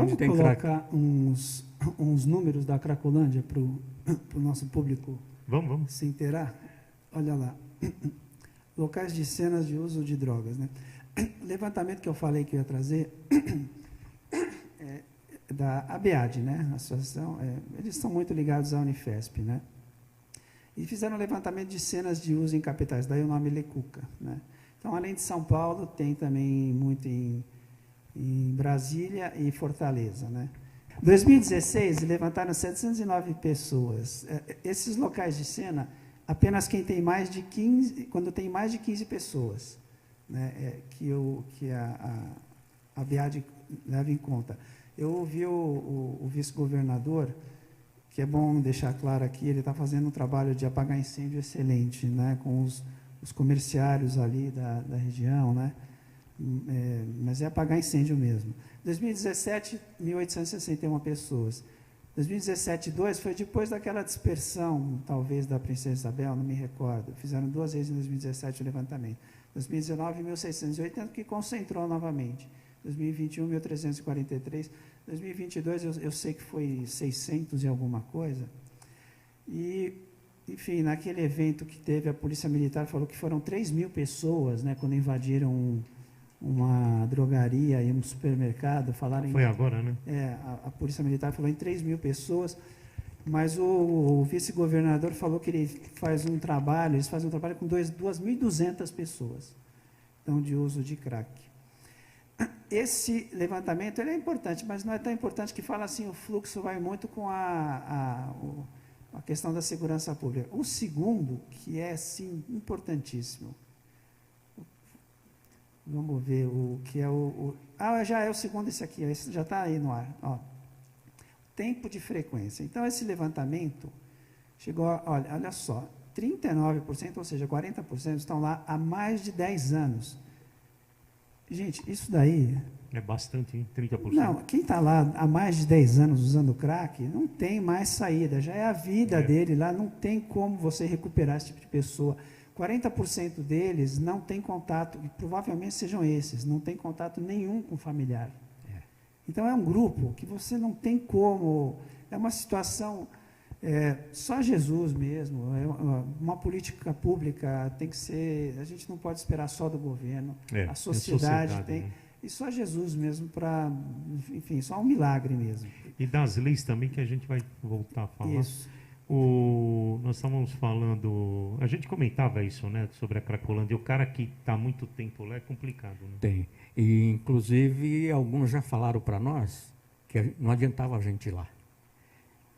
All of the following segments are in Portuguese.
Vamos tem crack. colocar uns números da Cracolândia para o nosso público Vamos. se inteirar? Olha lá. Locais de cenas de uso de drogas, né? O levantamento que eu falei que eu ia trazer é da ABAD, né? A associação, eles são muito ligados à Unifesp, né? E fizeram um levantamento de cenas de uso em capitais, daí o nome Lecuca, né? Então, além de São Paulo, tem também muito em Brasília e Fortaleza, né? Em 2016, levantaram 709 pessoas. Esses locais de cena, apenas quem tem mais de 15, quando tem mais de 15 pessoas, né, que a BIAD leva em conta. Eu ouvi o vice-governador, que é bom deixar claro aqui, ele está fazendo um trabalho de apagar incêndio excelente, né, com os comerciários ali da região, né, mas é apagar incêndio mesmo. 2017, 1.861 pessoas. 2017, 2 foi depois daquela dispersão, talvez, da Princesa Isabel, não me recordo. Fizeram 2 vezes em 2017 o levantamento. 2019, 1.680, que concentrou novamente. 2021, 1.343. 2022, eu sei que foi 600 e alguma coisa. E, enfim, naquele evento que teve, a Polícia Militar falou que foram 3.000 pessoas, né, quando invadiram uma drogaria e um supermercado. Foi agora, né? A Polícia Militar falou em 3.000 pessoas, mas o vice-governador falou que eles fazem um trabalho com 2.200 pessoas, então, de uso de crack. Esse levantamento ele é importante, mas não é tão importante que fala assim, o fluxo vai muito com a questão da segurança pública. O segundo, que é, sim, importantíssimo, vamos ver o que é já é o segundo esse aqui, esse já está aí no ar. Ó. Tempo de frequência. Então, esse levantamento chegou, olha só, 39%, ou seja, 40% estão lá há mais de 10 anos. Gente, isso daí... É bastante, hein? 30%. Não, quem está lá há mais de 10 anos usando crack, não tem mais saída, já é a vida dele lá, não tem como você recuperar esse tipo de pessoa. 40% deles não tem contato, e provavelmente sejam esses, não tem contato nenhum com o familiar. Então, é um grupo que você não tem como, é uma situação, só Jesus mesmo, uma política pública tem que ser, a gente não pode esperar só do governo, a sociedade tem, né? E só Jesus mesmo para, enfim, só um milagre mesmo. E das leis também, que a gente vai voltar a falar. Isso. Nós estávamos falando, a gente comentava isso, né, sobre a Cracolândia, e o cara que está há muito tempo lá é complicado, né? Tem, e inclusive alguns já falaram para nós que não adiantava a gente ir lá,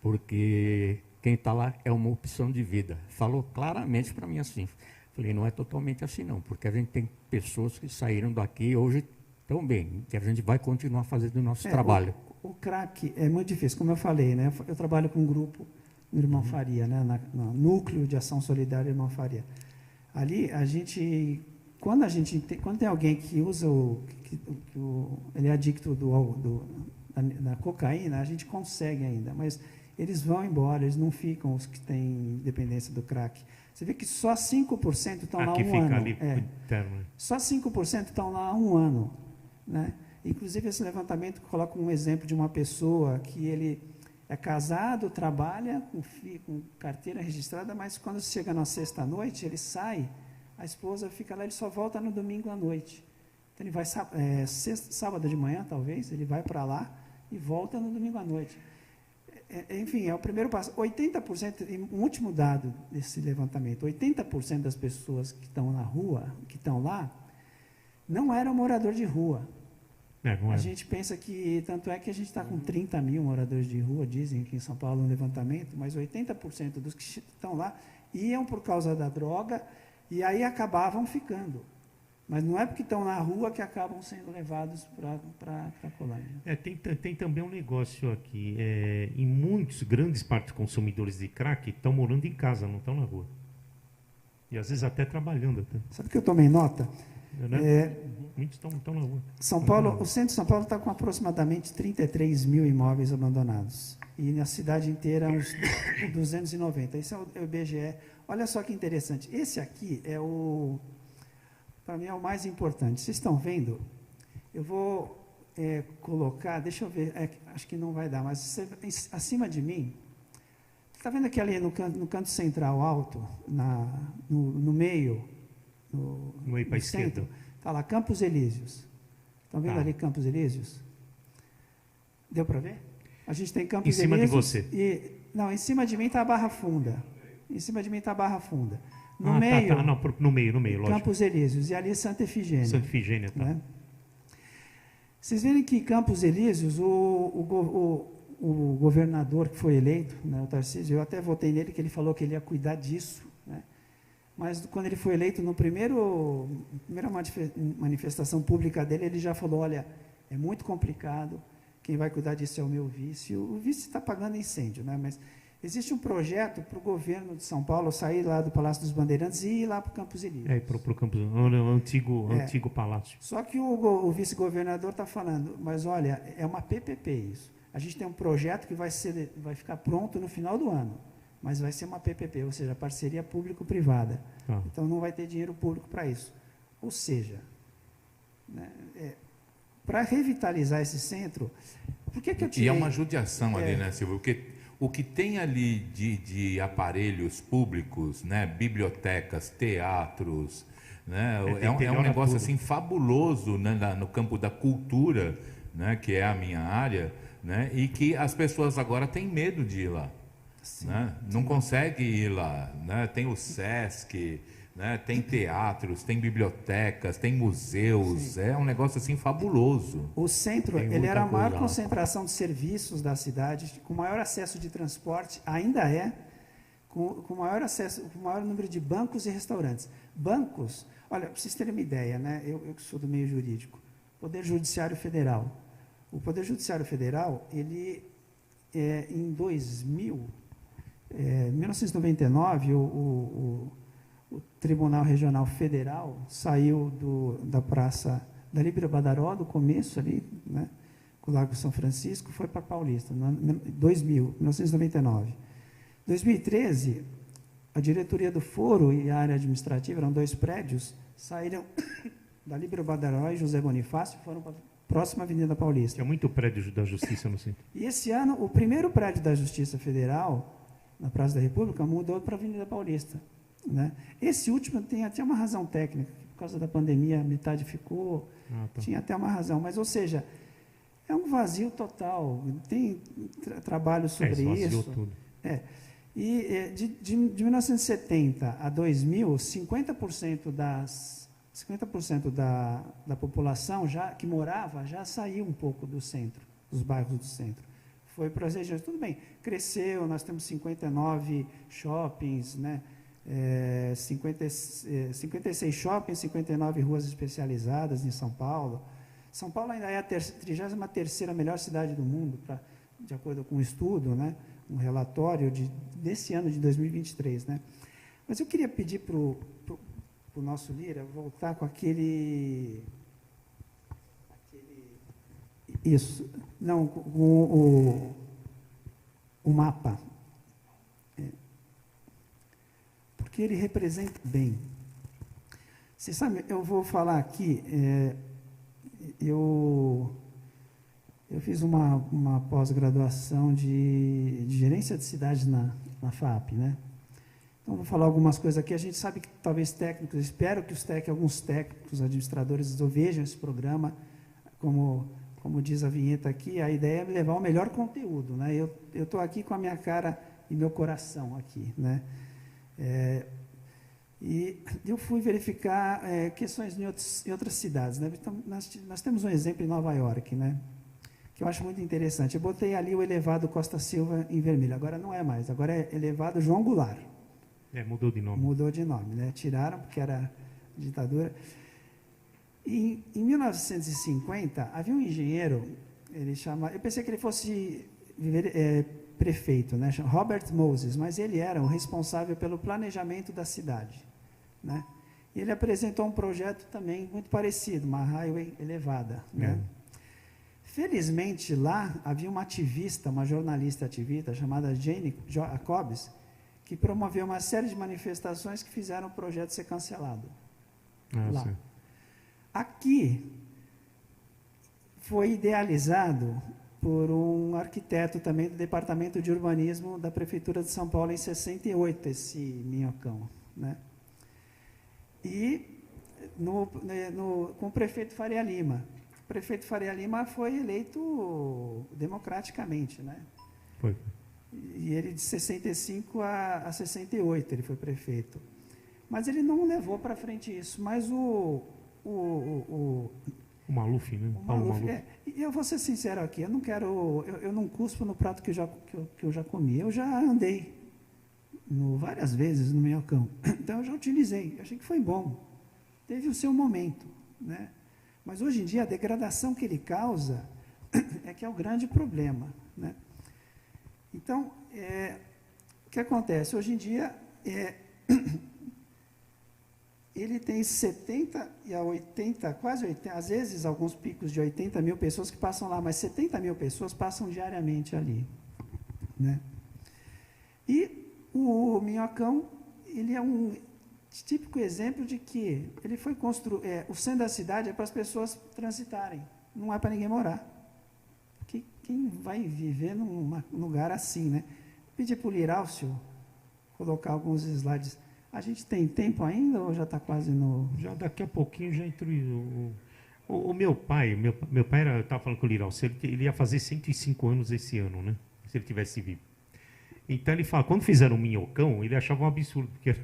porque quem está lá é uma opção de vida. Falou claramente para mim assim, falei, não é totalmente assim não, porque a gente tem pessoas que saíram daqui hoje tão bem, que a gente vai continuar fazendo o nosso trabalho. O crack é muito difícil, como eu falei, né, eu trabalho com um grupo, no Irmão Faria, né, no Núcleo de Ação Solidária Irmão Faria. Ali, quando tem alguém que usa ele é adicto da cocaína, a gente consegue ainda, mas eles vão embora, eles não ficam, os que têm dependência do crack. Você vê que só 5% estão lá há um ano. Ali interno. Só 5% estão lá há um ano. Né? Inclusive, esse levantamento coloca um exemplo de uma pessoa que ele é casado, trabalha com carteira registrada, mas quando chega na sexta-noite, ele sai, a esposa fica lá, ele só volta no domingo à noite. Então, ele vai sábado de manhã, talvez, ele vai para lá e volta no domingo à noite. Enfim, é o primeiro passo. 80%, um último dado desse levantamento, 80% das pessoas que estão na rua, que estão lá, não eram morador de rua. A gente pensa que, tanto é que a gente está com 30 mil moradores de rua, dizem aqui em São Paulo no levantamento, mas 80% dos que estão lá iam por causa da droga e aí acabavam ficando. Mas não é porque estão na rua que acabam sendo levados para a Cracolândia. Tem também um negócio aqui, em muitos grandes partes consumidores de crack estão morando em casa, não estão na rua. E às vezes até trabalhando. Sabe o que eu tomei nota? Muitos estão na rua. São Paulo, o centro de São Paulo está com aproximadamente 33 mil imóveis abandonados. E na cidade inteira, uns 290. Esse é o IBGE. Olha só que interessante. Esse aqui para mim, é o mais importante. Vocês estão vendo? colocar, deixa eu ver, acho que não vai dar, mas acima de mim, está vendo aqui ali no canto central alto, no meio, no meio para a esquerda. Está lá, Campos Elíseos. Estão vendo ali Campos Elíseos? Deu para ver? A gente tem Campos Elíseos. Em cima de você? Não, em cima de mim está a Barra Funda. Em cima de mim está a Barra Funda. No meio. Não, no meio, lógico. Campos Elíseos. E ali Santa Efigênia. Santa Efigênia, tá. Né? Vocês verem que Campos Elíseos, o governador que foi eleito, né, o Tarcísio, eu até votei nele, que ele falou que ele ia cuidar disso, né? Mas quando ele foi eleito, primeira manifestação pública dele, ele já falou, olha, é muito complicado, quem vai cuidar disso é o meu vice. O vice está apagando incêndio, né? Mas existe um projeto para o governo de São Paulo sair lá do Palácio dos Bandeirantes e ir lá para o Campos Elíseos. Para o Campos, o antigo palácio. Só que o vice-governador está falando, mas olha, é uma PPP isso. A gente tem um projeto que vai ficar pronto no final do ano, mas vai ser uma PPP, ou seja, parceria público-privada. Então não vai ter dinheiro público para isso. Ou seja, né, para revitalizar esse centro, por que eu tirei... E é uma judiação ali, né, Silvio? Porque o que tem ali de aparelhos públicos, né, bibliotecas, teatros, né, é um negócio assim fabuloso, né, no campo da cultura, né, que é a minha área, né, e que as pessoas agora têm medo de ir lá. Sim, né? Não consegue ir lá. Né? Tem o SESC, né? Tem teatros, tem bibliotecas, tem museus. Sim. É um negócio assim fabuloso. O centro, ele era a maior concentração de serviços da cidade, com maior acesso de transporte, ainda com maior acesso, com maior número de bancos e restaurantes. Bancos, olha, para vocês terem uma ideia, né? Eu que sou do meio jurídico, Poder Judiciário Federal. O Poder Judiciário Federal, ele, em 1999, o Tribunal Regional Federal saiu da Praça da Líbero Badaró, do começo ali, né, com o Largo São Francisco, foi para Paulista, em 1999. Em 2013, a diretoria do Foro e a área administrativa, eram 2 prédios, saíram da Líbero Badaró e José Bonifácio, foram para a próxima Avenida Paulista. Tinha muito prédio da Justiça no centro. E esse ano, o primeiro prédio da Justiça Federal, na Praça da República, mudou para a Avenida Paulista. Né? Esse último tem até uma razão técnica, por causa da pandemia, a metade ficou, tinha até uma razão, mas, ou seja, é um vazio total, tem trabalho sobre isso. Tudo. E de 1970 a 2000, 50% da população que morava já saiu um pouco do centro, dos bairros do centro. Foi para as regiões, tudo bem, cresceu, nós temos 59 shoppings, né? 56 shoppings, 59 ruas especializadas em São Paulo. São Paulo ainda é a 33ª melhor cidade do mundo, de acordo com um estudo, né? Um relatório desse ano de 2023. Né? Mas eu queria pedir para o nosso Lira voltar com isso, não, com o mapa. Porque ele representa bem. Você sabe, eu vou falar aqui, eu fiz uma pós-graduação de gerência de cidades na FAP, né? Então, vou falar algumas coisas aqui. A gente sabe que talvez técnicos, espero que alguns técnicos, administradores, vejam esse programa, como diz a vinheta aqui, a ideia é levar o melhor conteúdo, né? Eu estou aqui com a minha cara e meu coração aqui, né? E eu fui verificar questões em outras cidades, né? Então, nós temos um exemplo em Nova York, né? Que eu acho muito interessante. Eu botei ali o elevado Costa Silva em vermelho, agora não é mais, agora é elevado João Goulart. Mudou de nome. Mudou de nome, né? Tiraram porque era ditadura. E, em 1950, havia um engenheiro, eu pensei que ele fosse prefeito, né? Robert Moses, mas ele era o responsável pelo planejamento da cidade, né? E ele apresentou um projeto também muito parecido, uma highway elevada, né? Felizmente, lá havia uma jornalista ativista, chamada Jane Jacobs, que promoveu uma série de manifestações que fizeram o projeto ser cancelado. Lá. Sim. Aqui, foi idealizado por um arquiteto também do Departamento de Urbanismo da Prefeitura de São Paulo em 68, esse minhocão, né? E com o prefeito Faria Lima. O prefeito Faria Lima foi eleito democraticamente, né? Foi. E ele de 65 a 68 ele foi prefeito. Mas ele não levou para frente isso. Mas o Maluf, né? O Maluf, e eu vou ser sincero aqui, eu não cuspo no prato que eu já comi. Eu já andei várias vezes no minhocão. Então eu já utilizei, eu achei que foi bom. Teve o seu momento, né? Mas hoje em dia a degradação que ele causa é que é o grande problema, né? Então, o que acontece? Hoje em dia, ele tem 70 e a 80, quase 80, às vezes alguns picos de 80 mil pessoas que passam lá, mas 70 mil pessoas passam diariamente ali, né? E o minhocão, ele é um típico exemplo de que ele foi construído, o centro da cidade é para as pessoas transitarem, não é para ninguém morar. Porque quem vai viver num lugar assim, né? Pedir para o Liraucio colocar alguns slides. A gente tem tempo ainda ou já está quase no... Já daqui a pouquinho já entrou. O meu pai estava falando com o Liraucio, ele ia fazer 105 anos esse ano, né? Se ele tivesse vivo. Então ele fala, quando fizeram o Minhocão, ele achava um absurdo, porque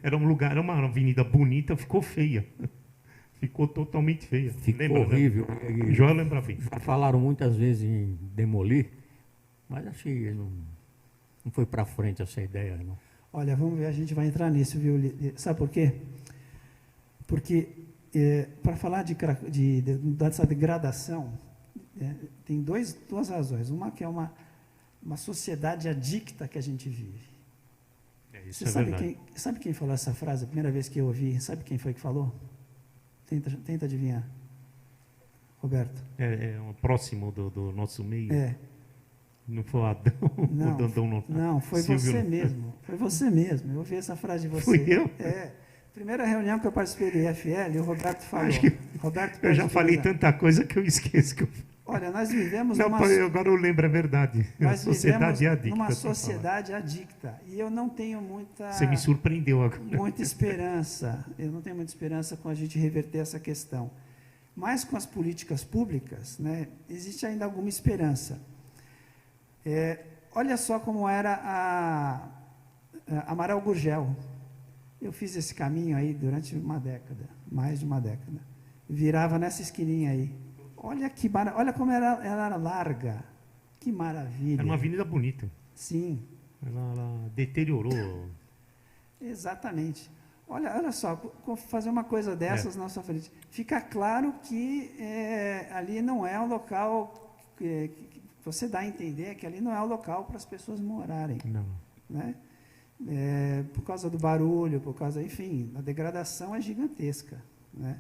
era um lugar, era uma avenida bonita, ficou feia. Ficou totalmente feia. Ficou lembra, horrível. Né? O João lembra bem. Falaram muitas vezes em demolir, mas acho que não foi para frente essa ideia, não. Olha, vamos ver, a gente vai entrar nisso, viu? Sabe por quê? Porque, para falar dessa degradação, tem duas razões. Uma que é uma sociedade adicta que a gente vive. Isso é verdade. Sabe quem falou essa frase? A primeira vez que eu ouvi, sabe quem foi que falou? Tenta adivinhar. Roberto. É próximo do nosso meio. Não foi o Adão? Não, o Dandão não, foi Silvio. Você mesmo. Foi você mesmo. Eu ouvi essa frase de você. Fui eu? Primeira reunião que eu participei do IFL, o Roberto falou. Eu já falei tanta coisa que eu esqueço. Olha, nós vivemos agora eu lembro, é verdade. Nós sociedade vivemos adicta. Numa sociedade adicta. E eu não tenho muita... Você me surpreendeu agora. Muita esperança. Eu não tenho muita esperança com a gente reverter essa questão. Mas com as políticas públicas, né, existe ainda alguma esperança. Olha só como era a Amaral Gurgel. Eu fiz esse caminho aí durante uma década, mais de uma década. Virava nessa esquininha aí. Olha como ela era larga. Que maravilha. Era uma avenida bonita. Sim. Ela deteriorou. Exatamente. Olha só, fazer uma coisa dessas na sua frente. Fica claro que ali não é um local que você dá a entender que ali não é o local para as pessoas morarem. Não. Né? Por causa do barulho, enfim, a degradação é gigantesca. Né?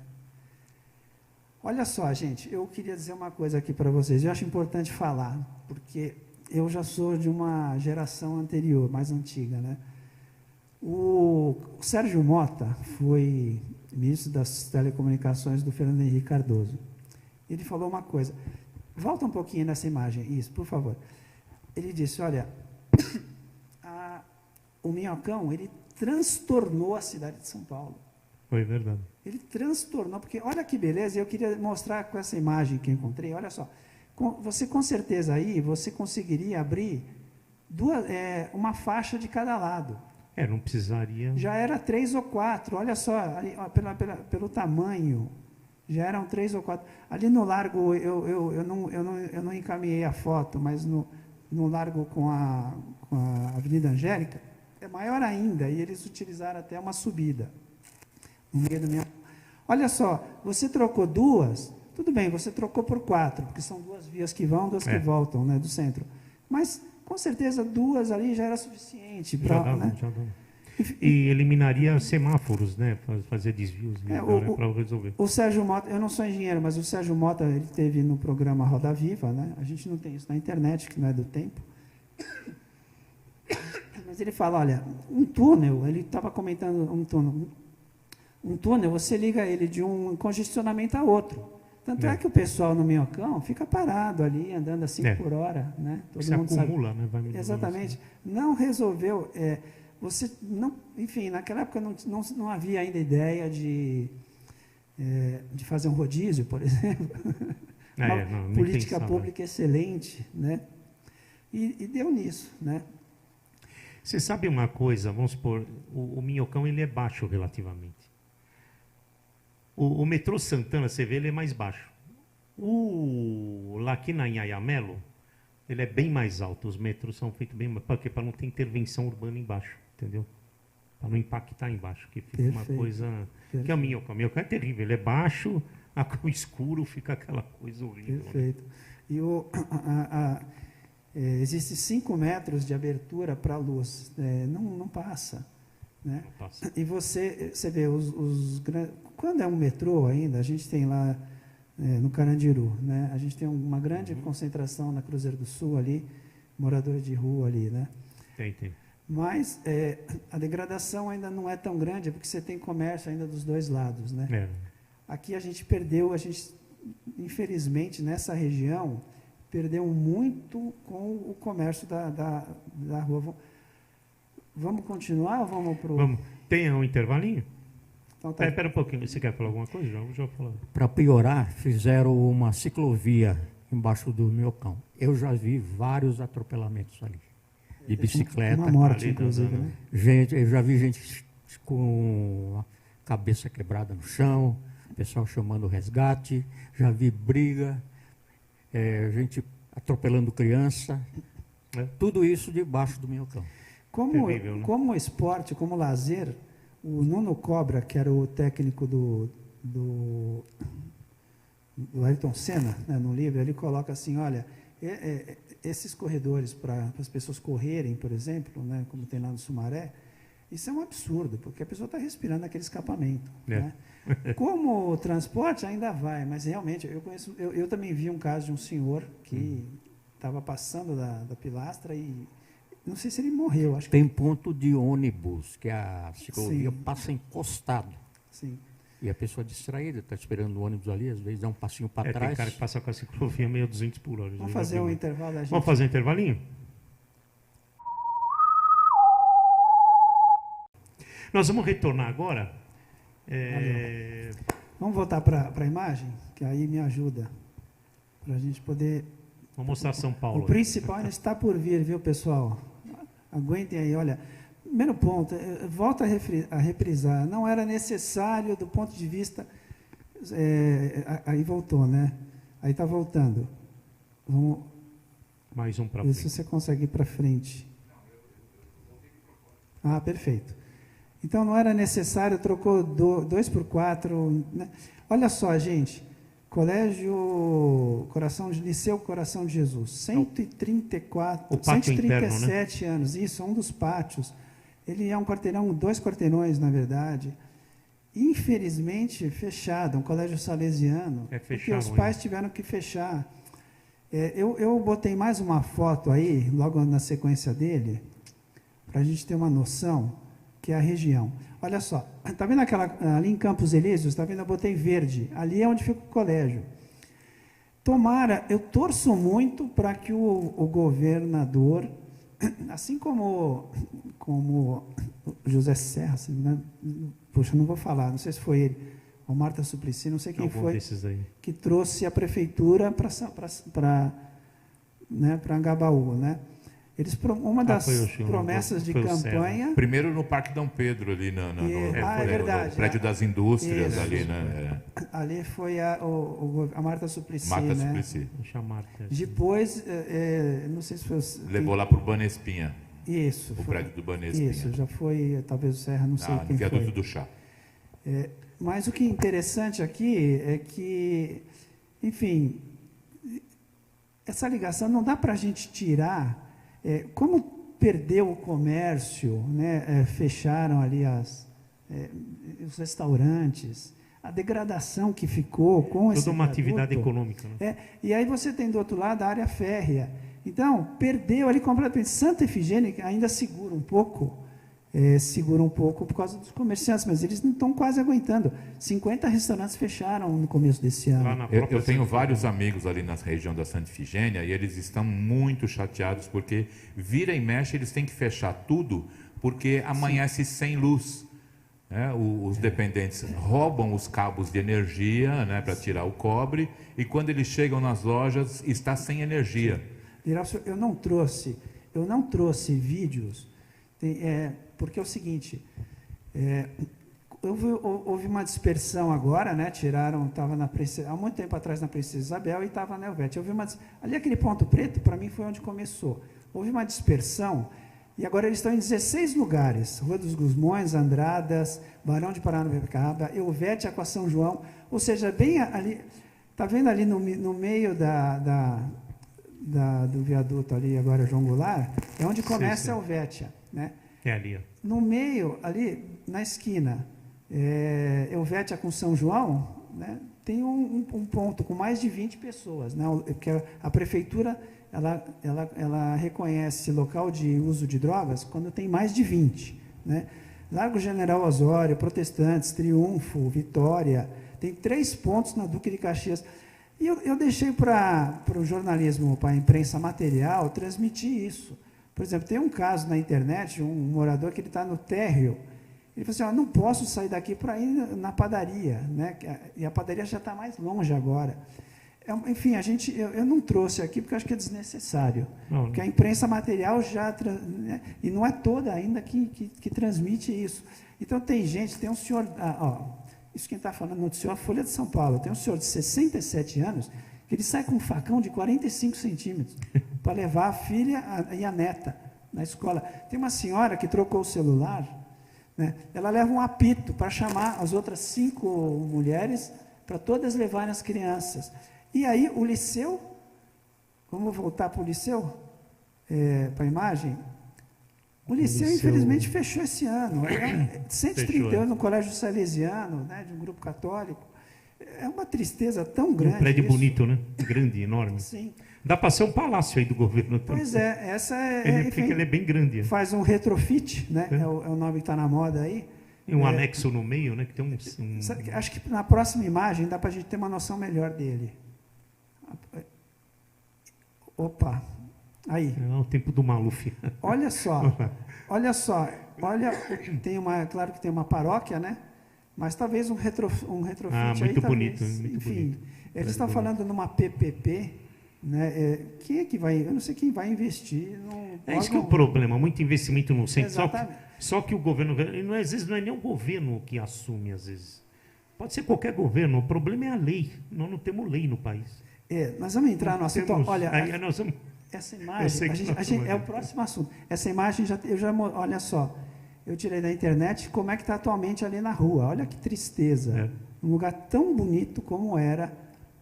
Olha só, gente, eu queria dizer uma coisa aqui para vocês, eu acho importante falar, porque eu já sou de uma geração anterior, mais antiga, né? O Sérgio Mota foi ministro das Telecomunicações do Fernando Henrique Cardoso. Ele falou uma coisa, volta um pouquinho nessa imagem, isso, por favor. Ele disse, olha, o Minhocão, ele transtornou a cidade de São Paulo. Foi verdade. Ele transtornou, porque olha que beleza, eu queria mostrar com essa imagem que eu encontrei, olha só, você com certeza aí, você conseguiria abrir uma faixa de cada lado. Não precisaria... Já era 3 ou 4, olha só, ali, pelo tamanho, já eram 3 ou 4. Ali no largo, eu não encaminhei a foto, mas no largo com a Avenida Angélica, é maior ainda, e eles utilizaram até uma subida. No meio do Olha só, você trocou 2, tudo bem, você trocou por 4, porque são 2 vias que vão, 2 que voltam, né, do centro. Mas, com certeza, 2 ali já era suficiente. Já dava. E eliminaria semáforos, né, para fazer desvios para resolver. O Sérgio Mota, eu não sou engenheiro, mas o Sérgio Mota, ele teve no programa Roda Viva, né, a gente não tem isso na internet, que não é do tempo. Mas ele fala, olha, um túnel, ele estava comentando um túnel, você liga ele de um congestionamento a outro. Tanto é que o pessoal no Minhocão fica parado ali, andando a 5 por hora, né? Todo se mundo acumula, sabe. né? Vai Exatamente. Não resolveu. Você não, enfim, naquela época não havia ainda ideia de fazer um rodízio, por exemplo. Uma política pública excelente, né? E deu nisso, né? Você sabe uma coisa, vamos supor, o Minhocão ele é baixo relativamente. O metrô Santana, você vê, ele é mais baixo. Lá aqui na Anhangamelo, ele é bem mais alto. Os metrôs são feitos bem mais... Para não ter intervenção urbana embaixo, entendeu? Para não impactar embaixo, que fica uma coisa... Perfeito. Que é o Minhocão. O Minhocão é terrível, ele é baixo, o escuro fica aquela coisa horrível. Perfeito. Né? E existe 5 metros de abertura para a luz. Não passa. Né? Não passa. E você vê, quando é um metrô ainda, a gente tem lá no Carandiru, né? A gente tem uma grande concentração na Cruzeiro do Sul ali, moradores de rua ali, né? Tem. Mas a degradação ainda não é tão grande, porque você tem comércio ainda dos dois lados, né? Aqui a gente perdeu, infelizmente, nessa região, perdeu muito com o comércio da rua. Vamos continuar ou vamos para o... Vamos. Tem um intervalinho? Então, tá. Espera um pouquinho. Você quer falar alguma coisa? Já falou. Para piorar, fizeram uma ciclovia embaixo do Minhocão. Eu já vi vários atropelamentos ali. De bicicleta. Uma morte, inclusive, né? Eu já vi gente com a cabeça quebrada no chão, pessoal chamando o resgate, já vi briga, gente atropelando criança. Tudo isso debaixo do Minhocão. Terrível, né? Como esporte, como lazer, o Nuno Cobra, que era o técnico do Ayrton Senna, né, no livro, ele coloca assim, olha, esses corredores para as pessoas correrem, por exemplo, né, como tem lá no Sumaré, isso é um absurdo, porque a pessoa está respirando aquele escapamento. Né? Como transporte ainda vai, mas realmente, eu também vi um caso de um senhor que estava passando da pilastra e não sei se ele morreu. Acho Tem ponto de ônibus, que a ciclovia passa encostado. Sim. E a pessoa distraída, está esperando o ônibus ali, às vezes dá um passinho para trás. Tem cara que passa com a ciclovia meio 200 por hora. Vamos fazer um intervalo. Vamos fazer um intervalinho? Nós vamos retornar agora. Vamos voltar para a imagem, que aí me ajuda, para a gente poder... Vamos mostrar São Paulo. O principal ainda está por vir, viu, pessoal? Aguentem aí, olha. Primeiro ponto, volto a reprisar, não era necessário do ponto de vista... aí voltou, né? Aí está voltando. Vamos... Mais um para frente. Ver se você consegue ir para frente. Ah, perfeito. Então, não era necessário, trocou 2 por 4. Né? Olha só, gente, Liceu Coração de Jesus, 134, o pátio 137 interno, né? anos, isso, um dos pátios. Ele é um quarteirão, 2 quarteirões, na verdade. Infelizmente, fechado, um colégio salesiano, porque os pais tiveram que fechar. Eu botei mais uma foto aí, logo na sequência dele, para a gente ter uma noção, que é a região. Olha só, está vendo ali em Campos Elíseos, está vendo, eu botei verde, ali é onde fica o colégio. Tomara, eu torço muito para que o governador, assim como o José Serra, assim, né? Poxa, não vou falar, não sei se foi ele, ou Marta Suplicy, não sei quem foi, que trouxe a prefeitura para Angabaú, né? Uma das promessas de campanha... Primeiro no Parque Dom Pedro, ali no prédio das indústrias. Isso. Ali, né? Ali foi a Marta Suplicy, Marta né? Suplicy. Depois, não sei se foi... Levou lá para o Banespinha. Isso. O prédio do Banespinha. Isso, já foi, talvez o Serra, não sei quem foi. No viaduto do Chá. Mas o que é interessante aqui é que, enfim, essa ligação não dá para a gente tirar... como perdeu o comércio, né, fecharam ali os restaurantes, a degradação que ficou com esse toda uma atividade econômica. Né? E aí você tem do outro lado a área férrea. Então, perdeu ali completamente. Santa Efigênia ainda segura um pouco segura um pouco por causa dos comerciantes, mas eles não estão quase aguentando. 50 restaurantes fecharam no começo desse ano. Eu tenho vários amigos ali na região da Santa Ifigênia e eles estão muito chateados porque vira e mexe eles têm que fechar tudo porque amanhece sem luz. Né? Os dependentes roubam os cabos de energia, né, para tirar o cobre, e quando eles chegam nas lojas está sem energia. Diralcio, eu não trouxe vídeos, porque é o seguinte, houve uma dispersão agora, né? Tiraram, estava há muito tempo atrás na Princesa Isabel e estava na Helvétia. Ali aquele ponto preto, para mim, foi onde começou. Houve uma dispersão e agora eles estão em 16 lugares: Rua dos Gusmões, Andradas, Barão de Paranapiacaba, Helvétia com a São João, ou seja, bem ali, está vendo ali no meio do viaduto ali, agora João Goulart, é onde começa a Helvétia, né? É ali, ó. No meio, ali, na esquina, Helvétia com São João, né, tem um ponto com mais de 20 pessoas, né, porque a prefeitura ela reconhece local de uso de drogas quando tem mais de 20. Né? Largo General Osório, Protestantes, Triunfo, Vitória, tem 3 pontos na Duque de Caxias. E eu deixei para o jornalismo, para a imprensa material, transmitir isso. Por exemplo, tem um caso na internet, um morador que ele está no térreo, ele falou assim, não posso sair daqui para ir na padaria, né? E a padaria já está mais longe agora. Enfim, eu não trouxe aqui porque eu acho que é desnecessário, porque a imprensa material já, né? E não é toda ainda que transmite isso. Então tem um senhor, isso quem está falando noticiou a Folha de São Paulo, tem um senhor de 67 anos, que ele sai com um facão de 45 centímetros para levar a filha e a neta na escola. Tem uma senhora que trocou o celular, né? Ela leva um apito para chamar as outras 5 mulheres para todas levarem as crianças. E aí o liceu, vamos voltar para o liceu, para a imagem, o liceu infelizmente fechou esse ano, 130 anos no colégio salesiano, né, de um grupo católico, é uma tristeza tão grande. Um prédio isso. bonito, né? Grande, enorme. Sim. Dá para ser um palácio aí do governo. Pois essa ele é bem grande. Faz um retrofit, né? É o nome que está na moda aí. E um anexo no meio, né? Que tem Acho que na próxima imagem dá para a gente ter uma noção melhor dele. Opa, aí. É o tempo do Maluf. Olha só, claro que tem uma paróquia, né? Mas talvez um retrofit muito aí, bonito, talvez, muito enfim, bonito. eles estão falando numa PPP, né? Quem é que vai? Eu não sei quem vai investir. Isso que é o problema, muito investimento no centro. Exatamente. Só que o governo, às vezes não é nem o governo que assume, às vezes. Pode ser qualquer governo, o problema é a lei. Nós não temos lei no país. Nós vamos entrar no assunto. Olha, essa imagem, é o próximo assunto. Essa imagem, olha só, eu tirei da internet como é que está atualmente ali na rua. Olha que tristeza. Um lugar tão bonito como era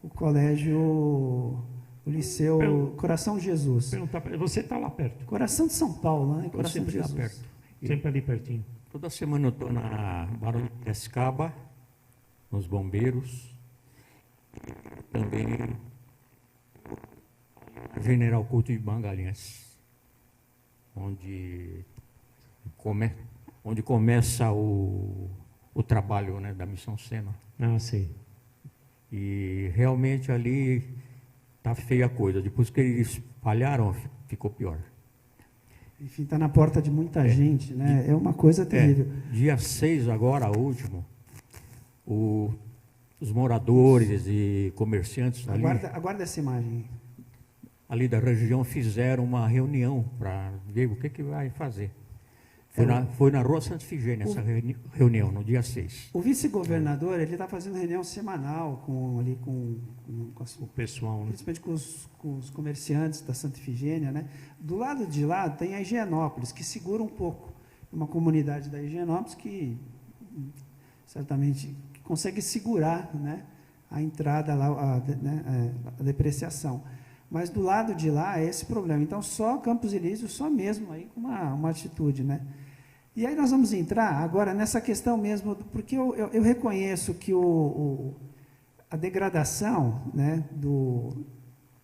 o colégio, o liceu Coração de Jesus. Você está lá perto. Coração de São Paulo, né? Coração de Jesus. Perto. Sempre ali pertinho. Toda semana eu estou na Barão de Piracicaba, nos bombeiros, também General Couto de Bangalinhas, onde começa o trabalho, né, da Missão Sena. Sim. E realmente ali está feia a coisa. Depois que eles espalharam, ficou pior. Enfim, está na porta de muita gente, né? É uma coisa terrível. Dia 6 agora, último, os moradores e comerciantes aguarda essa imagem. Ali da região fizeram uma reunião para ver o que vai fazer. Foi na Rua Santa Ifigênia essa reunião, no dia 6. O vice-governador, ele está fazendo reunião semanal com o pessoal, né? Principalmente com os comerciantes da Santa Ifigênia, né? Do lado de lá tem a Higienópolis, que segura um pouco. Uma comunidade da Higienópolis que certamente consegue segurar, né, a entrada lá, a depreciação. Mas do lado de lá é esse problema. Então, só Campos Elíseos, só mesmo aí com uma atitude, né? E aí nós vamos entrar agora nessa questão mesmo, porque eu reconheço que a degradação, né,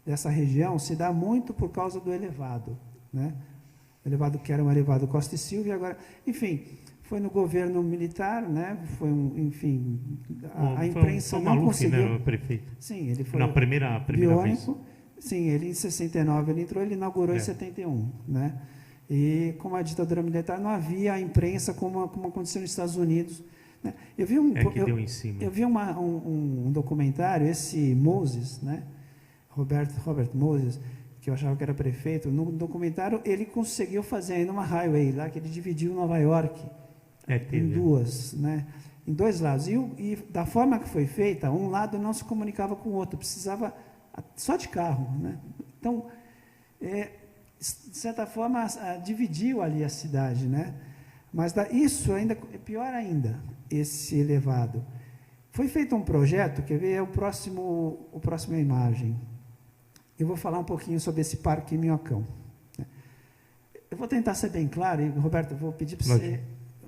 dessa região se dá muito por causa do elevado, né? elevado que era um elevado Costa e Silva, e agora, enfim, foi no governo militar, né? Foi enfim, a imprensa não conseguiu. Né, prefeito? Sim, ele foi na primeira biônico, vez. Sim, ele em 69 ele entrou, ele inaugurou em 71, né? E como a ditadura militar não havia a imprensa como aconteceu nos Estados Unidos, né? Eu vi deu em cima. Eu vi um documentário, esse Moses, né? Robert Moses, que eu achava que era prefeito, no documentário ele conseguiu fazer ainda uma highway lá que ele dividiu Nova York em duas, né? Em dois lados. E da forma que foi feita, um lado não se comunicava com o outro, precisava só de carro, né? Então, de certa forma, dividiu ali a cidade, né? Mas isso ainda é pior ainda, esse elevado. Foi feito um projeto, quer ver, a próxima imagem. Eu vou falar um pouquinho sobre esse Parque Minhocão. Eu vou tentar ser bem claro, e, Roberto, eu vou pedir para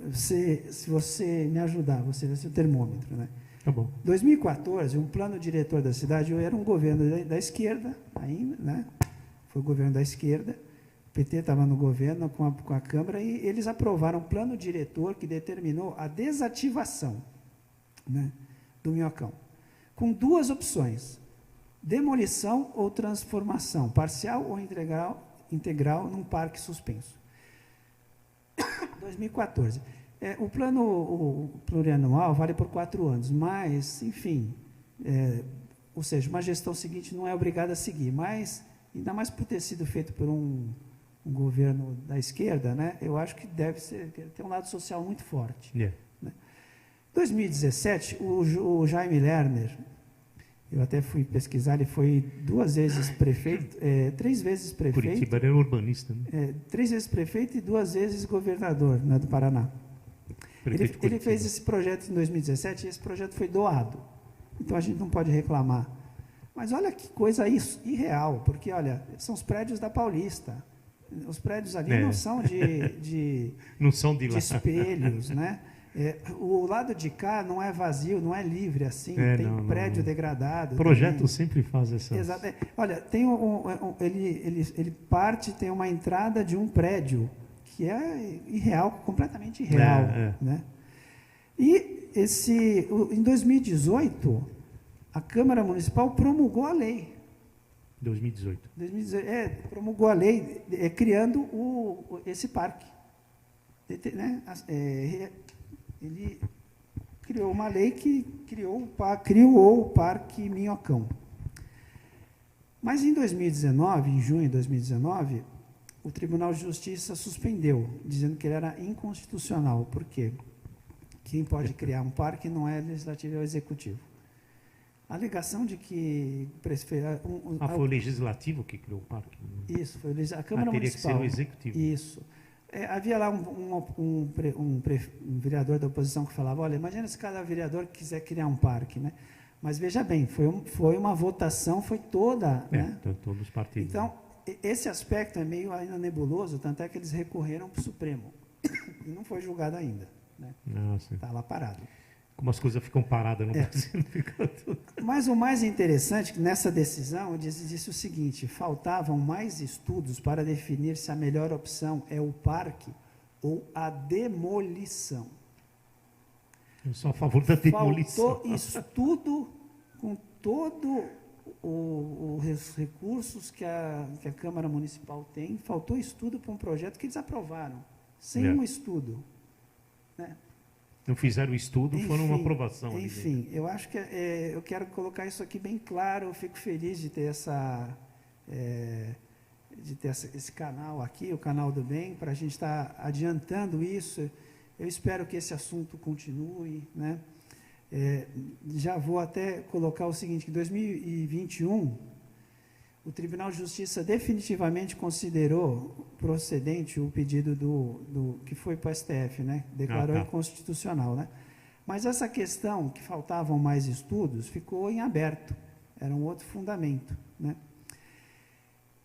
você, se você me ajudar, você vai ser o termômetro, né? Tá bom. 2014, um plano diretor da cidade, era um governo da esquerda ainda, né? Foi o governo da esquerda, o PT estava no governo com a Câmara, e eles aprovaram um plano diretor que determinou a desativação, né, do Minhocão, com duas opções: demolição ou transformação, parcial ou integral num parque suspenso. 2014. O plano plurianual vale por 4 anos, mas, enfim, ou seja, uma gestão seguinte não é obrigada a seguir, mas, ainda mais por ter sido feito por um governo da esquerda, né, eu acho que deve ter um lado social muito forte. Né? 2017, o Jaime Lerner, eu até fui pesquisar, ele foi 2 vezes prefeito, 3 vezes prefeito. Curitiba era urbanista, né? 3 vezes prefeito e 2 vezes governador, né, do Paraná. Ele fez esse projeto em 2017 e esse projeto foi doado. Então a gente não pode reclamar. Mas olha que coisa irreal, porque olha, são os prédios da Paulista. Os prédios ali não são não são de espelhos, né? O lado de cá não é vazio, não é livre assim, tem prédio degradado. O projeto sempre faz essa. Exato. Olha, tem ele tem uma entrada de um prédio que é irreal, completamente irreal, né? E em 2018, a Câmara Municipal promulgou a lei. 2018. Promulgou a lei criando esse parque, né? Ele criou uma lei que criou o Parque Minhocão. Mas em 2019, em junho de 2019, o Tribunal de Justiça suspendeu, dizendo que ele era inconstitucional. Por quê? Quem pode criar um parque não é legislativo, é o executivo. A alegação de que... foi o legislativo que criou o parque? Isso, foi a Câmara Municipal. Teria que ser o executivo. Isso. Havia lá um vereador da oposição que falava, olha, imagina se cada vereador quiser criar um parque, né? Mas veja bem, foi uma votação, foi toda, né? Todos os partidos. Então, esse aspecto é meio ainda nebuloso, tanto é que eles recorreram para o Supremo. E não foi julgado ainda, né? Está lá parado. Como as coisas ficam paradas no Brasil. Mas o mais interessante, que nessa decisão, disse o seguinte: faltavam mais estudos para definir se a melhor opção é o parque ou a demolição. Eu sou a favor da demolição. Faltou estudo com todo os recursos que a Câmara Municipal tem, faltou estudo para um projeto que eles aprovaram, sem um estudo, né? Não fizeram estudo, foram uma aprovação. Enfim, eu acho que eu quero colocar isso aqui bem claro. Eu fico feliz de ter esse canal aqui, o Canal do Bem, para a gente estar adiantando isso. Eu espero que esse assunto continue, né? Já vou até colocar o seguinte: em 2021, o Tribunal de Justiça definitivamente considerou procedente o pedido que foi para o STF, né? Declarou inconstitucional, né? Mas essa questão, que faltavam mais estudos, ficou em aberto, era um outro fundamento, né?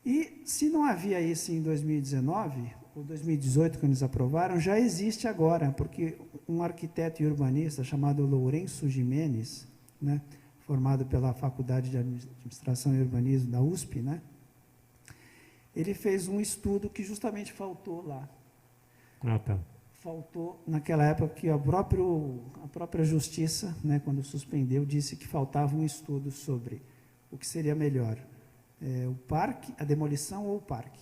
E se não havia isso em 2019, ou 2018, quando eles aprovaram, já existe agora, porque um arquiteto e urbanista chamado Lourenço Gimenez, né, formado pela Faculdade de Administração e Urbanismo da USP, né, ele fez um estudo que justamente faltou lá. Ah, tá. Faltou naquela época que a própria justiça, né, quando suspendeu, disse que faltava um estudo sobre o que seria melhor, o parque, a demolição ou o parque.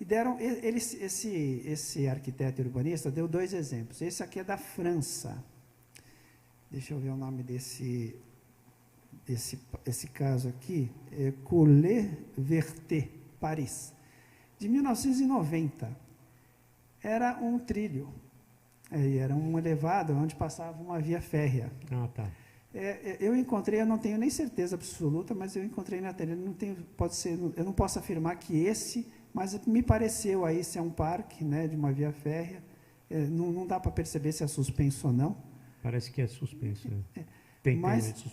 E deram, esse arquiteto urbanista deu 2 exemplos. Esse aqui é da França. Deixa eu ver o nome desse caso aqui, Collet-Vertet, Paris, de 1990. Era um trilho, era um elevado onde passava uma via férrea. Ah, tá. Eu encontrei, eu não tenho nem certeza absoluta, mas eu encontrei na tela, eu não posso afirmar que mas me pareceu aí ser um parque, né, de uma via férrea. Não dá para perceber se é suspenso ou não. Parece que é suspenso. Né?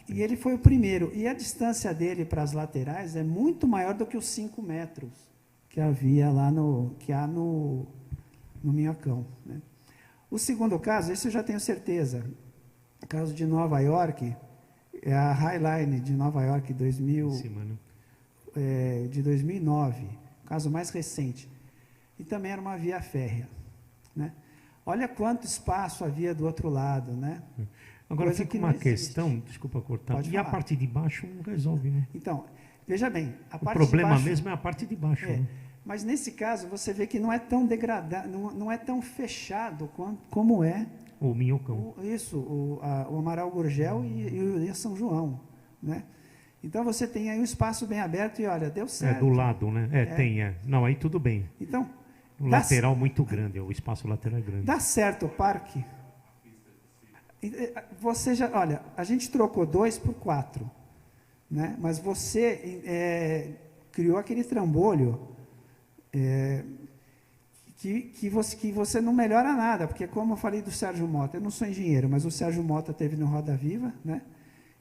E ele foi o primeiro. E a distância dele para as laterais é muito maior do que os 5 metros que havia lá que há no Minhocão. Né? O segundo caso, esse eu já tenho certeza. O caso de Nova York, é a Highline de Nova York de 2009, o caso mais recente. E também era uma via férrea. Né? Olha quanto espaço havia do outro lado, né? Agora fica uma questão, desculpa cortar, Pode e falar. A parte de baixo não resolve, né? Então, veja bem, o problema mesmo é a parte de baixo. Né? Mas nesse caso você vê que não é tão degradado, não é tão fechado como é o Minhocão. O Amaral Gurgel e São João, né? Então você tem aí um espaço bem aberto e olha, deu certo. Do lado, né? Tem. Não, aí tudo bem. Então, o lateral muito grande, o espaço lateral é grande. Dá certo o parque. Olha, a gente trocou 2 por 4, né? Mas você criou aquele trambolho que você não melhora nada, porque como eu falei do Sérgio Mota, eu não sou engenheiro, mas o Sérgio Mota teve no Roda Viva, né?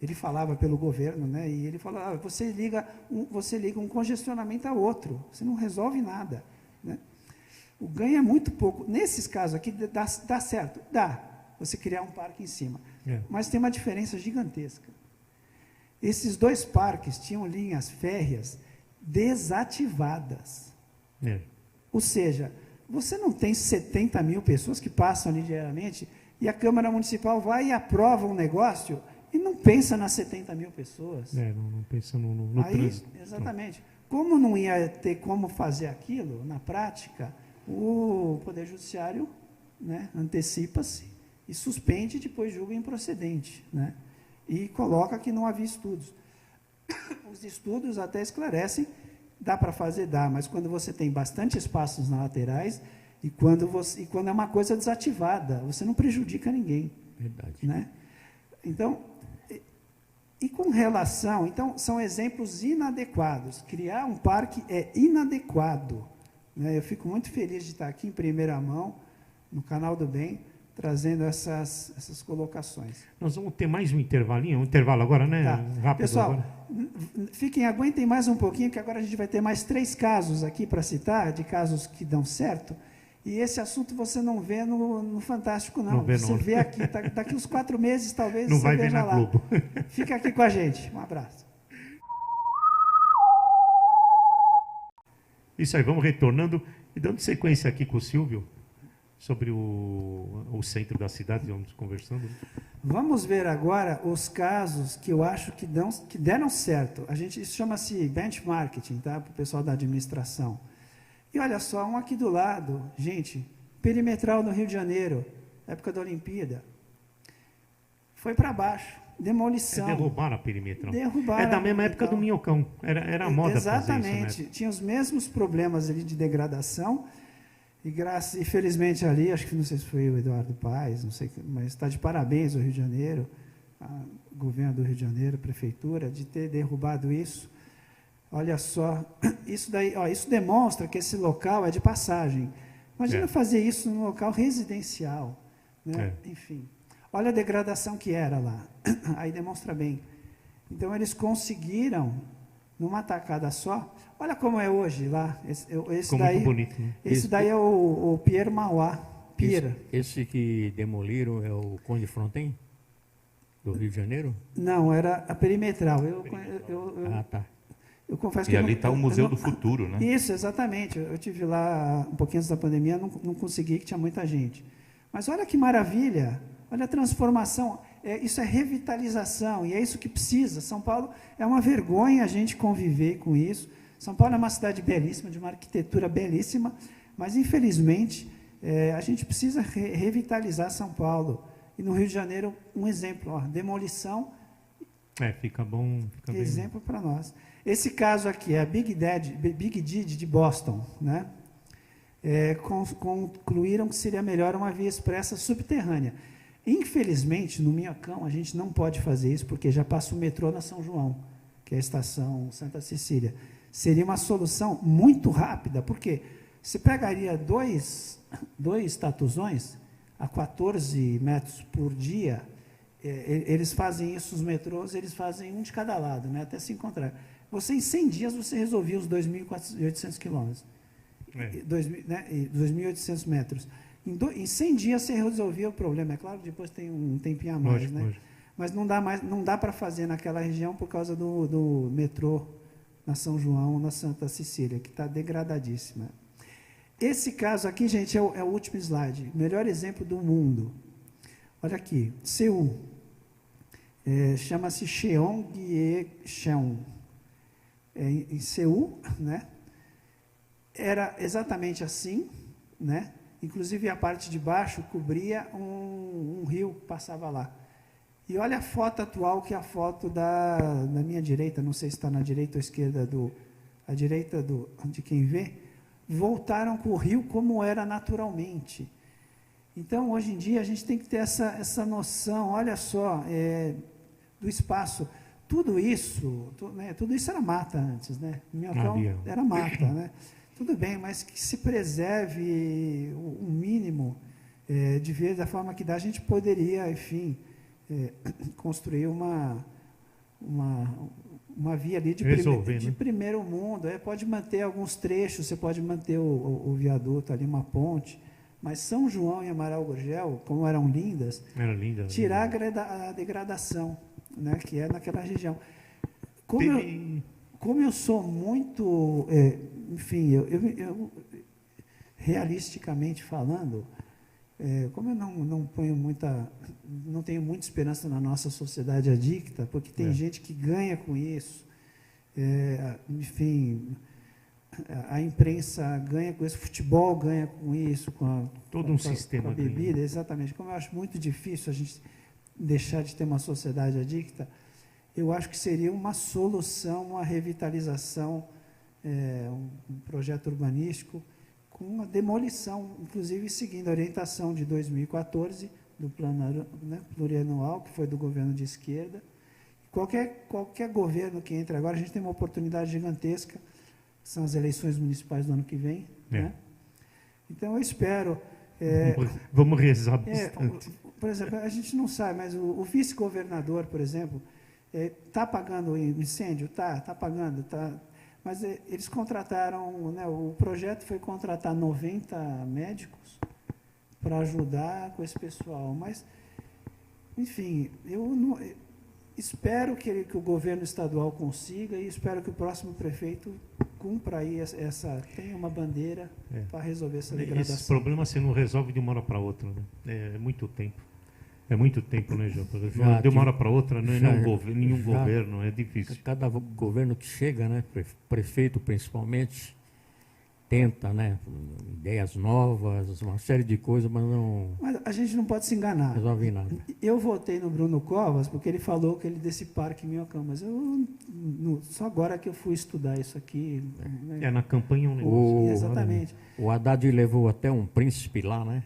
Ele falava pelo governo, né? E ele falou, você liga um congestionamento a outro, você não resolve nada, né? O ganho é muito pouco. Nesses casos aqui, dá certo? Dá. Você criar um parque em cima. Mas tem uma diferença gigantesca. Esses 2 parques tinham linhas férreas desativadas. Ou seja, você não tem 70 mil pessoas que passam ali diariamente e a Câmara Municipal vai e aprova um negócio e não pensa nas 70 mil pessoas. Não pensa no trânsito. Exatamente. Como não ia ter como fazer aquilo, na prática, o Poder Judiciário, né, antecipa-se e suspende e depois julga improcedente, né, e coloca que não havia estudos. Os estudos até esclarecem, dá para fazer, mas quando você tem bastante espaços nas laterais e quando é uma coisa desativada, você não prejudica ninguém. Verdade. Né? Então, e com relação, então, são exemplos inadequados. Criar um parque é inadequado. Eu fico muito feliz de estar aqui em primeira mão, no Canal do Bem, trazendo essas colocações. Nós vamos ter mais um intervalo agora, né? Tá. Rápido. Pessoal, agora. Aguentem mais um pouquinho, que agora a gente vai ter mais 3 casos aqui para citar, de casos que dão certo, e esse assunto você não vê no Fantástico, não. Você vê aqui, daqui uns 4 meses, talvez, não você vai ver veja na lá. Globo. Fica aqui com a gente. Um abraço. Isso aí, vamos retornando e dando sequência aqui com o Silvio sobre o centro da cidade, vamos conversando. Vamos ver agora os casos que eu acho que deram certo. Isso chama-se benchmarking, tá? Para o pessoal da administração. E olha só, um aqui do lado, gente, perimetral no Rio de Janeiro, época da Olimpíada. Foi para baixo. Demolição. Derrubaram a perimetral. Derrubaram da mesma época do Minhocão. Era a moda exatamente. Fazer isso, né? Tinha os mesmos problemas ali de degradação. E felizmente ali, acho que não sei se foi o Eduardo Paes, não sei, mas está de parabéns o Rio de Janeiro, o governo do Rio de Janeiro, a prefeitura, de ter derrubado isso. Olha só, isso demonstra que esse local é de passagem. Imagina fazer isso num local residencial, né? Enfim. Olha a degradação que era lá. Aí demonstra bem. Então, eles conseguiram, numa tacada só. Olha como é hoje lá. Esse daí, muito bonito, né? Esse daí é o Pierre Mauá. Esse que demoliram é o Conde Fronten? Do Rio de Janeiro? Não, era a perimetral. Tá. Eu confesso E que ali está o Museu não- do Futuro, né? Isso, exatamente. Eu tive lá um pouquinho antes da pandemia, não consegui, que tinha muita gente. Mas olha que maravilha, olha a transformação. Isso é revitalização, e é isso que precisa. São Paulo, é uma vergonha a gente conviver com isso. São Paulo é uma cidade belíssima, de uma arquitetura belíssima, mas, infelizmente, a gente precisa revitalizar São Paulo. E no Rio de Janeiro, um exemplo, ó, demolição, Fica bom. Fica bem. exemplo para nós. Esse caso aqui é a Big Didi de Boston, né? Concluíram que seria melhor uma via expressa subterrânea. Infelizmente, no Minhocão, a gente não pode fazer isso, porque já passa o metrô na São João, que é a estação Santa Cecília. Seria uma solução muito rápida, porque você pegaria dois tatuzões a 14 metros por dia, eles fazem isso, os metrôs, eles fazem um de cada lado, né, até se encontrar. Em 100 dias, você resolvia os 2.800 quilômetros, 2.800 metros. Em 100 dias, você resolvia o problema. É claro que depois tem um tempinho a mais, né? Lógico. Mas não dá para fazer naquela região por causa do metrô na São João, na Santa Cecília, que está degradadíssima. Esse caso aqui, gente, é o último slide. Melhor exemplo do mundo. Olha aqui, Seul. Chama-se Cheongyecheon. Em Seul, né? Era exatamente assim, né? Inclusive a parte de baixo cobria um rio que passava lá. E olha a foto atual, que é a foto da minha direita, não sei se está na direita ou esquerda a direita de quem vê, voltaram com o rio como era naturalmente. Então, hoje em dia, a gente tem que ter essa noção, olha só, do espaço. Tudo isso era mata antes, né? Minhocão era mata, né? Tudo bem, mas que se preserve o mínimo de ver da forma que dá, a gente poderia, enfim, construir uma via ali de primeiro mundo. Pode manter alguns trechos, você pode manter o viaduto ali, uma ponte, mas São João e Amaral Gurgel, como eram lindas, tirar a degradação, né, que é naquela região. Como eu sou muito, enfim, eu realisticamente falando, como eu não tenho muita esperança na nossa sociedade adicta, porque tem gente que ganha com isso, enfim, a imprensa ganha com isso, o futebol ganha com isso, todo um sistema com a bebida, exatamente. Como eu acho muito difícil a gente deixar de ter uma sociedade adicta, eu acho que seria uma solução, uma revitalização, um projeto urbanístico com uma demolição, inclusive seguindo a orientação de 2014 do plano, né, plurianual, que foi do governo de esquerda. Qualquer governo que entre agora, a gente tem uma oportunidade gigantesca, são as eleições municipais do ano que vem. Né? Então, eu espero... Vamos rezar bastante. Por exemplo, a gente não sabe, mas o vice-governador, por exemplo, está pagando o incêndio? Está pagando, mas eles contrataram, né, o projeto foi contratar 90 médicos para ajudar com esse pessoal, mas, enfim, espero que o governo estadual consiga e espero que o próximo prefeito cumpra aí tenha uma bandeira para resolver essa degradação. Esses problemas você não resolve de uma hora para outra, né? É muito tempo. É muito tempo, né, João? De uma hora para outra, nenhum governo, é difícil. Cada governo que chega, né, prefeito principalmente, tenta, né, ideias novas, uma série de coisas, mas não... Mas a gente não pode se enganar. Resolve nada. Eu votei no Bruno Covas porque ele falou que ele desse parque em Minhocão, mas só agora que eu fui estudar isso aqui... Né? Na campanha é um negócio. Exatamente. O Haddad levou até um príncipe lá, né?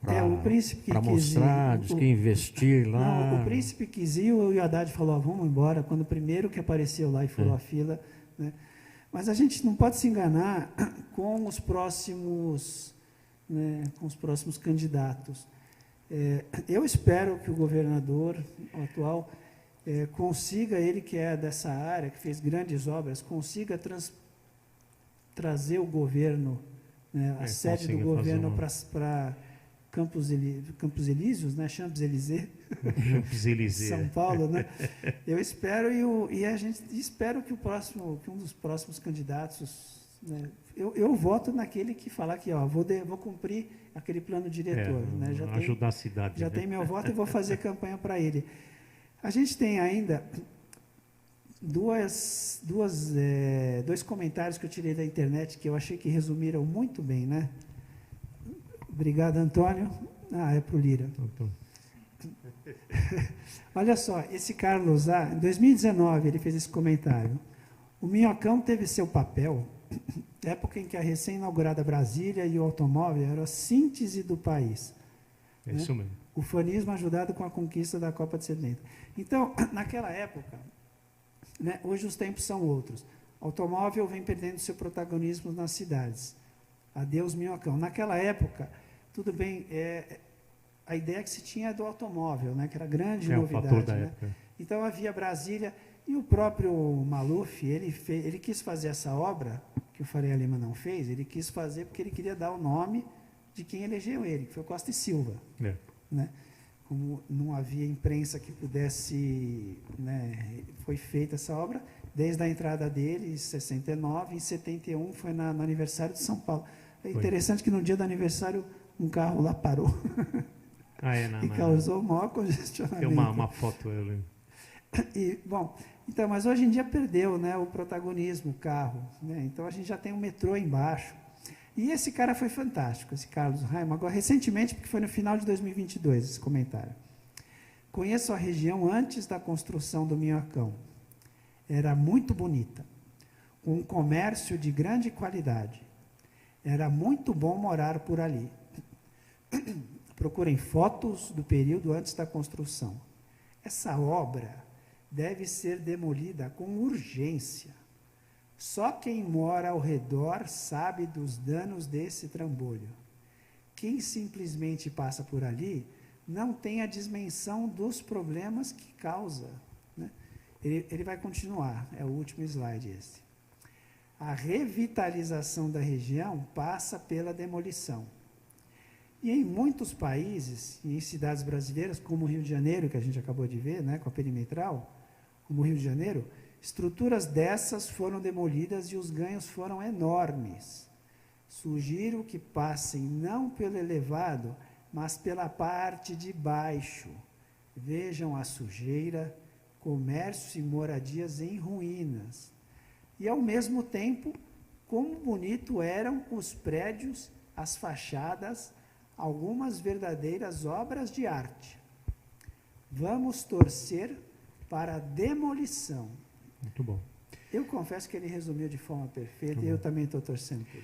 O príncipe que para mostrar, diz que investir lá. Não, o príncipe quis ir, o Haddad falou, vamos embora, quando o primeiro que apareceu lá e furou a fila. Né? Mas a gente não pode se enganar com os próximos, né, candidatos. Eu espero que o governador atual consiga, ele que é dessa área, que fez grandes obras, consiga trazer o governo, né, a sede do governo para Campos Elíseos, né? Champs-Élysées, Champs-Élysées. São Paulo, né? Eu espero e a gente espero que que um dos próximos candidatos, né? Eu voto naquele que falar que vou cumprir aquele plano diretor, né? Ajudar a cidade. Já tem meu voto e vou fazer campanha para ele. A gente tem ainda dois comentários que eu tirei da internet que eu achei que resumiram muito bem, né? Obrigado, Antônio. É para o Lira. Olha só, esse Carlos A., em 2019, ele fez esse comentário. O Minhocão teve seu papel, época em que a recém-inaugurada Brasília e o automóvel eram a síntese do país. É isso mesmo. O fanismo ajudado com a conquista da Copa de 70. Então, naquela época, né, hoje os tempos são outros. O automóvel vem perdendo seu protagonismo nas cidades. Adeus, Minhocão. Naquela época, tudo bem, a ideia que se tinha é do automóvel, né, que era grande novidade. O fator da época. Então, havia Brasília, e o próprio Maluf, ele quis fazer essa obra, que o Faria Lima não fez, ele quis fazer porque ele queria dar o nome de quem elegeu ele, que foi Costa e Silva. Né? Como não havia imprensa que pudesse, né, foi feita essa obra, desde a entrada dele, em 69, em 71 foi no aniversário de São Paulo. É interessante que no dia do aniversário um carro lá parou e causou o maior congestionamento. Tem uma foto, eu lembro. Então, mas hoje em dia perdeu, né, o protagonismo, o carro, né? Então a gente já tem um metrô embaixo. E esse cara foi fantástico, esse Carlos Raimo, agora recentemente, porque foi no final de 2022 esse comentário. Conheço a região antes da construção do Minhocão. Era muito bonita, com um comércio de grande qualidade. Era muito bom morar por ali. Procurem fotos do período antes da construção. Essa obra deve ser demolida com urgência. Só quem mora ao redor sabe dos danos desse trambolho. Quem simplesmente passa por ali não tem a dimensão dos problemas que causa. Né? Ele vai continuar, é o último slide esse. A revitalização da região passa pela demolição. E em muitos países, e em cidades brasileiras, como o Rio de Janeiro, que a gente acabou de ver, né, com a perimetral, como o Rio de Janeiro, estruturas dessas foram demolidas e os ganhos foram enormes. Sugiro que passem não pelo elevado, mas pela parte de baixo. Vejam a sujeira, comércio e moradias em ruínas. E, ao mesmo tempo, como bonito eram os prédios, as fachadas, algumas verdadeiras obras de arte. Vamos torcer para a demolição. Muito bom. Eu confesso que ele resumiu de forma perfeita e eu também estou torcendo por